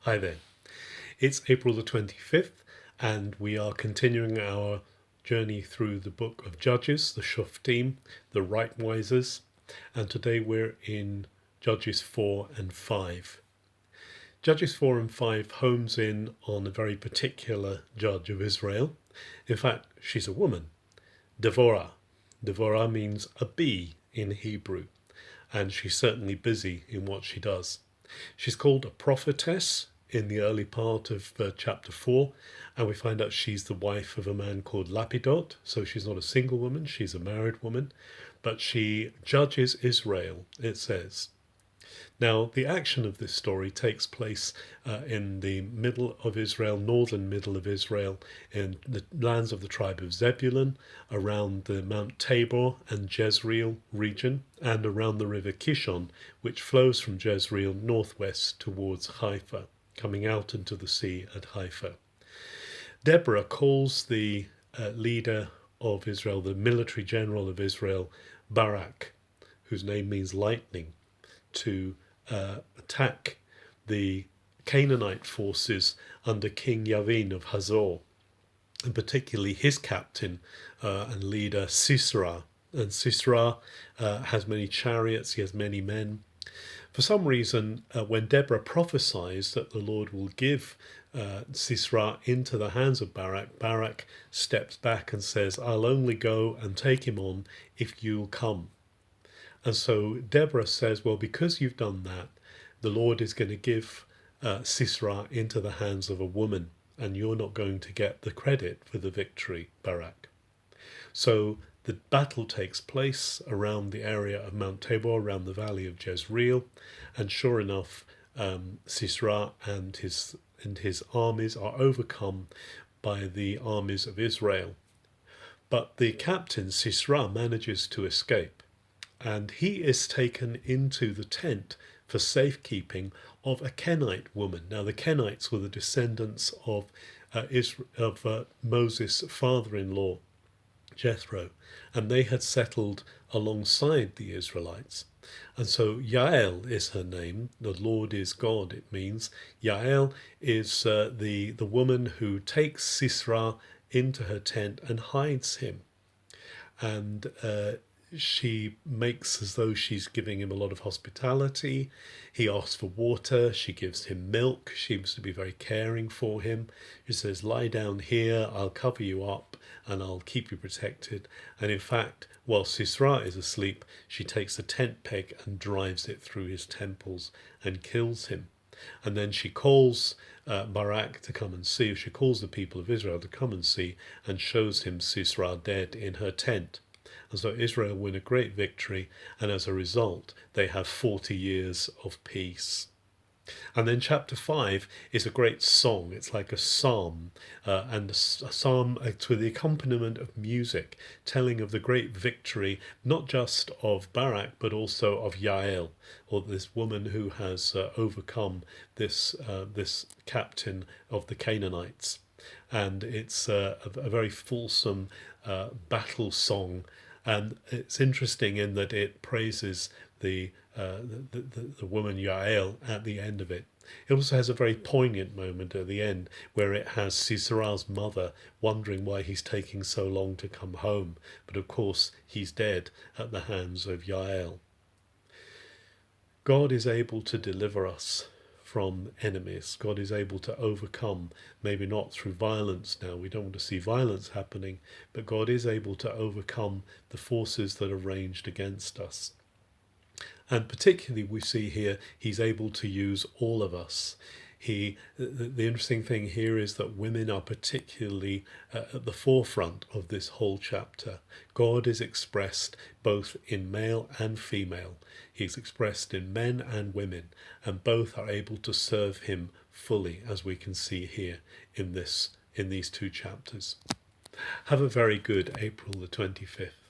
Hi there. It's April the 25th, and we are continuing our journey through the book of Judges, the Shoftim, the right wisers, and today we're in Judges 4 and 5. Judges 4 and 5 homes in on a very particular judge of Israel. In fact, she's a woman, Deborah. Deborah means a bee in Hebrew, and she's certainly busy in what she does. She's called a prophetess in the early part of chapter 4, and we find out she's the wife of a man called Lapidot, so she's not a single woman, she's a married woman, but she judges Israel, it says. Now, the action of this story takes place in the middle of Israel, northern middle of Israel, in the lands of the tribe of Zebulun, around the Mount Tabor and Jezreel region, and around the river Kishon, which flows from Jezreel northwest towards Haifa, coming out into the sea at Haifa. Deborah calls the leader of Israel, the military general of Israel, Barak, whose name means lightning, to attack the Canaanite forces under King Yavin of Hazor, and particularly his captain and leader Sisera. And Sisera has many chariots, he has many men. For some reason, when Deborah prophesies that the Lord will give Sisera into the hands of Barak, Barak steps back and says, "I'll only go and take him on if you'll come." And so Deborah says, well, because you've done that, the Lord is going to give Sisera into the hands of a woman, and you're not going to get the credit for the victory, Barak. So the battle takes place around the area of Mount Tabor, around the valley of Jezreel, and sure enough, Sisera and his armies are overcome by the armies of Israel. But the captain, Sisera, manages to escape, and he is taken into the tent for safekeeping of a Kenite woman. Now, the Kenites were the descendants of Moses' father-in-law, Jethro, and they had settled alongside the Israelites. And so Jael is her name. The Lord is God, it means. Jael is the woman who takes Sisera into her tent and hides him. And she makes as though she's giving him a lot of hospitality. He asks for water. She gives him milk. She seems to be very caring for him. She says, "Lie down here. I'll cover you up and I'll keep you protected." And in fact, while Sisera is asleep, she takes a tent peg and drives it through his temples and kills him. And then she calls Barak to come and see. She calls the people of Israel to come and see, and shows him Sisera dead in her tent. And so Israel win a great victory, and as a result, they have 40 years of peace. And then chapter 5 is a great song. It's like a psalm, and a psalm to the accompaniment of music, telling of the great victory, not just of Barak, but also of Jael, or this woman who has overcome this captain of the Canaanites. And it's a very fulsome battle song. And it's interesting in that it praises the woman Jael at the end of it. It also has a very poignant moment at the end where it has Sisera's mother wondering why he's taking so long to come home. But of course, he's dead at the hands of Jael. God is able to deliver us from enemies. God is able to overcome, maybe not through violence now, we don't want to see violence happening, but God is able to overcome the forces that are ranged against us. And particularly we see here, he's able to use all of us. The interesting thing here is that women are particularly at the forefront of this whole chapter. God is expressed both in male and female. He's expressed in men and women, and both are able to serve him fully, as we can see here in these two chapters. Have a very good April the 25th.